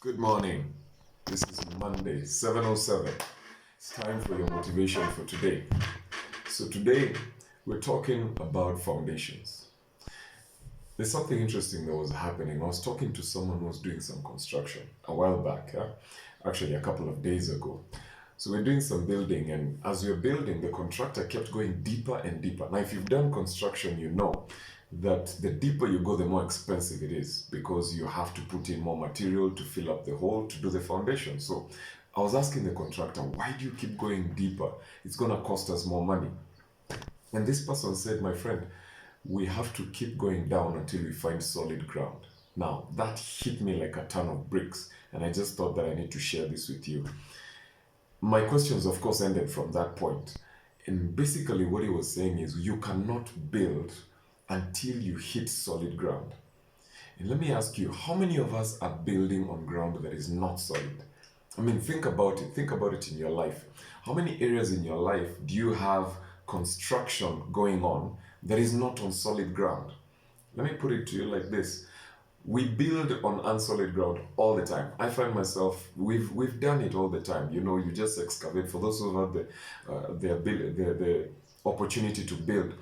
Good morning. This is Monday, 7:07. It's time for your motivation for today. So today we're talking about foundations. There's something interesting that was happening. I was talking to someone who was doing some construction a while back, actually a couple of days ago. So we're doing some building, and as we're building, the contractor kept going deeper and deeper. Now, if you've done construction, you know that the deeper you go, the more expensive it is because you have to put in more material to fill up the hole to do the foundation. So I was asking the contractor, why do you keep going deeper? It's going to cost us more money. And this person said, my friend, we have to keep going down until we find solid ground. Now, that hit me like a ton of bricks, and I just thought that I need to share this with you. My questions, of course, ended from that point. And basically, what he was saying is you cannot build until you hit solid ground. And let me ask you, how many of us are building on ground that is not solid? I mean, think about it. Think about it in your life. How many areas in your life do you have construction going on that is not on solid ground? Let me put it to you like this. We build on unsolid ground all the time. I find myself, we've done it all the time. You know, you just excavate. For those who have the opportunity to build,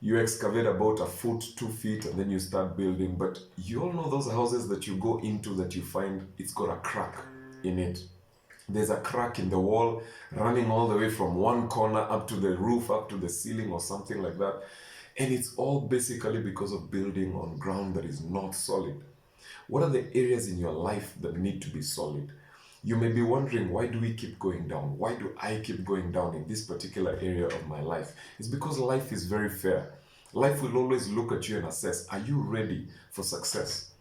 you excavate about a foot, 2 feet, and then you start building. But you all know those houses that you go into that you find it's got a crack in it. There's a crack in the wall running all the way from one corner up to the roof, up to the ceiling or something like that. And it's all basically because of building on ground that is not solid. What are the areas in your life that need to be solid? You may be wondering, why do we keep going down? Why do I keep going down in this particular area of my life? It's because life is very fair. Life will always look at you and assess, are you ready for success?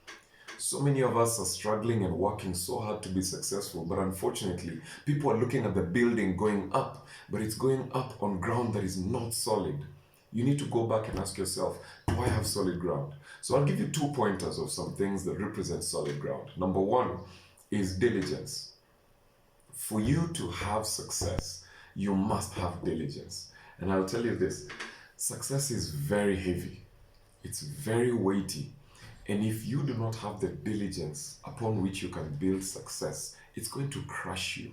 So many of us are struggling and working so hard to be successful, but unfortunately, people are looking at the building going up, but it's going up on ground that is not solid. You need to go back and ask yourself, do I have solid ground? So I'll give you 2 pointers of some things that represent solid ground. Number one is diligence. For you to have success, you must have diligence. And I'll tell you this, success is very heavy. It's very weighty. And if you do not have the diligence upon which you can build success, it's going to crush you.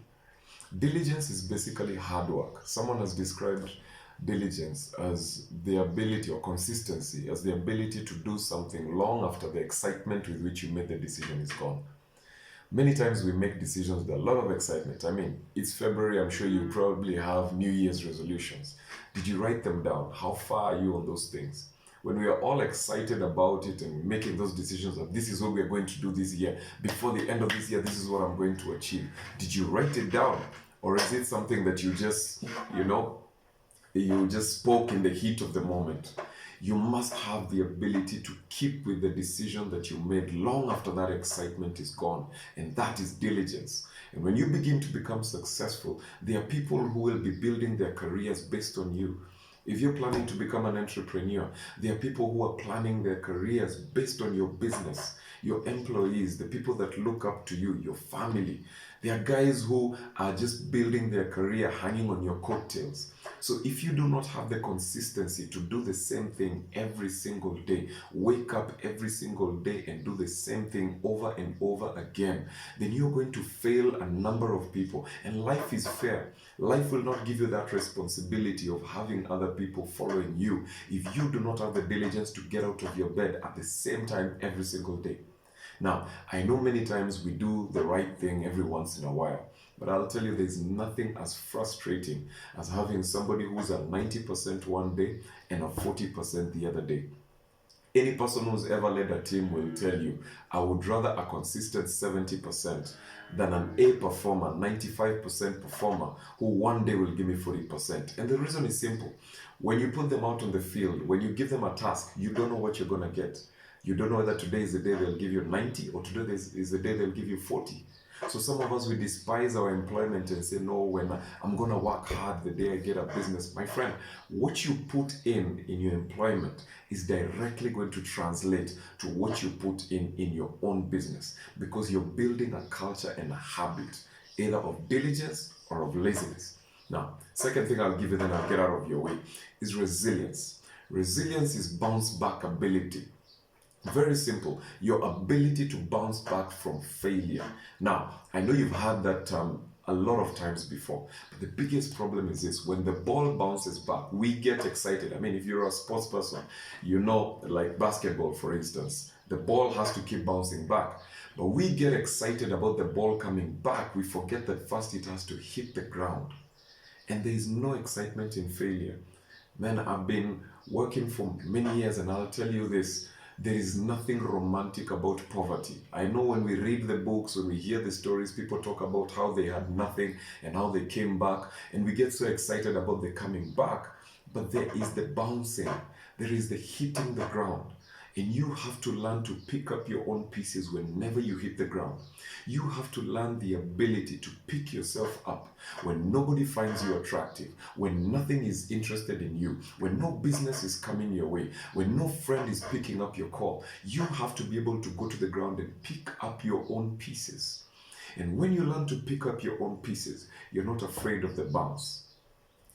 Diligence is basically hard work. Someone has described diligence as the ability, or consistency, as the ability to do something long after the excitement with which you made the decision is gone. Many times we make decisions with a lot of excitement. I mean, it's February, I'm sure you probably have New Year's resolutions. Did you write them down? How far are you on those things? When we are all excited about it and making those decisions of this is what we are going to do this year, before the end of this year, this is what I'm going to achieve. Did you write it down? Or is it something that you just, you just spoke in the heat of the moment? You must have the ability to keep with the decision that you made long after that excitement is gone. And that is diligence. And when you begin to become successful, there are people who will be building their careers based on you. If you're planning to become an entrepreneur, there are people who are planning their careers based on your business, your employees, the people that look up to you, your family. There are guys who are just building their career hanging on your coattails. So if you do not have the consistency to do the same thing every single day, wake up every single day and do the same thing over and over again, then you're going to fail a number of people. And life is fair. Life will not give you that responsibility of having other people following you if you do not have the diligence to get out of your bed at the same time every single day. Now, I know many times we do the right thing every once in a while, but I'll tell you there's nothing as frustrating as having somebody who's at 90% one day and at 40% the other day. Any person who's ever led a team will tell you, I would rather a consistent 70% than an A performer, 95% performer, who one day will give me 40%. And the reason is simple. When you put them out on the field, when you give them a task, you don't know what you're going to get. You don't know whether today is the day they'll give you 90 or today is the day they'll give you 40. So some of us, we despise our employment and say, no, when I'm going to work hard the day I get a business. My friend, what you put in your employment is directly going to translate to what you put in your own business, because you're building a culture and a habit, either of diligence or of laziness. Now, second thing I'll give you, then I'll get out of your way, is resilience. Resilience is bounce back ability. Very simple. Your ability to bounce back from failure. Now, I know you've heard that term a lot of times before, but the biggest problem is this: when the ball bounces back, we get excited. I mean, if you're a sports person, you know, like basketball, for instance, the ball has to keep bouncing back. But we get excited about the ball coming back. We forget that first it has to hit the ground. And there is no excitement in failure. Man, I've been working for many years, and I'll tell you this: there is nothing romantic about poverty. I know when we read the books, when we hear the stories, people talk about how they had nothing and how they came back, and we get so excited about the coming back. But there is the bouncing, there is the hitting the ground. And you have to learn to pick up your own pieces whenever you hit the ground. You have to learn the ability to pick yourself up when nobody finds you attractive, when nothing is interested in you, when no business is coming your way, when no friend is picking up your call. You have to be able to go to the ground and pick up your own pieces. And when you learn to pick up your own pieces, you're not afraid of the bounce.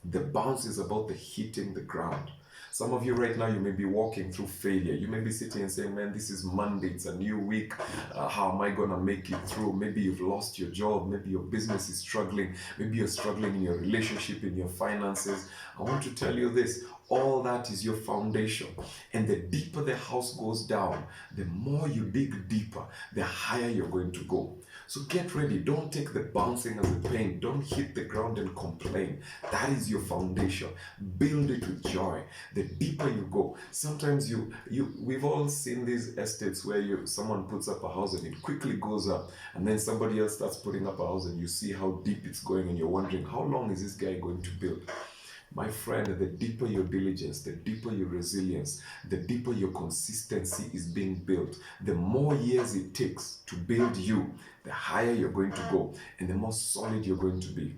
The bounce is about the hitting the ground. Some of you right now, you may be walking through failure. You may be sitting and saying, man, this is Monday, it's a new week. How am I going to make it through? Maybe you've lost your job. Maybe your business is struggling. Maybe you're struggling in your relationship, in your finances. I want to tell you this: all that is your foundation. And the deeper the house goes down, the more you dig deeper, the higher you're going to go. So get ready. Don't take the bouncing as a pain. Don't hit the ground and complain. That is your foundation. Build it with joy. The deeper you go, sometimes we've all seen these estates where someone puts up a house and it quickly goes up, and then somebody else starts putting up a house and you see how deep it's going, and you're wondering, how long is this guy going to build? My friend, the deeper your diligence, the deeper your resilience, the deeper your consistency is being built, the more years it takes to build you, the higher you're going to go and the more solid you're going to be.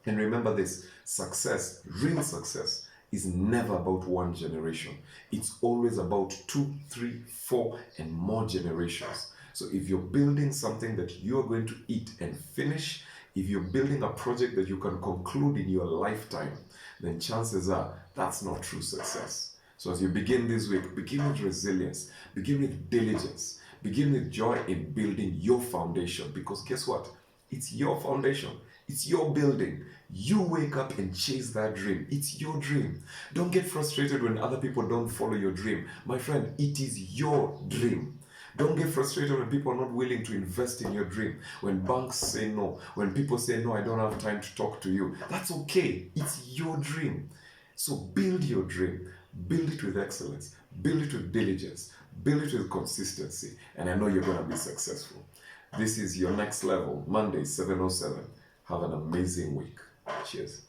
And remember this: success, real success, is never about one generation. It's always about 2, 3, 4, and more generations. So if you're building something that you're going to eat and finish, if you're building a project that you can conclude in your lifetime, then chances are that's not true success. So as you begin this week, begin with resilience, begin with diligence, begin with joy in building your foundation. Because guess what? It's your foundation. It's your building. You wake up and chase that dream. It's your dream. Don't get frustrated when other people don't follow your dream. My friend, it is your dream. Don't get frustrated when people are not willing to invest in your dream. When banks say no, when people say, no, I don't have time to talk to you. That's okay. It's your dream. So build your dream. Build it with excellence. Build it with diligence. Build it with consistency. And I know you're going to be successful. This is your next level, Monday, 7:07. Have an amazing week. Cheers.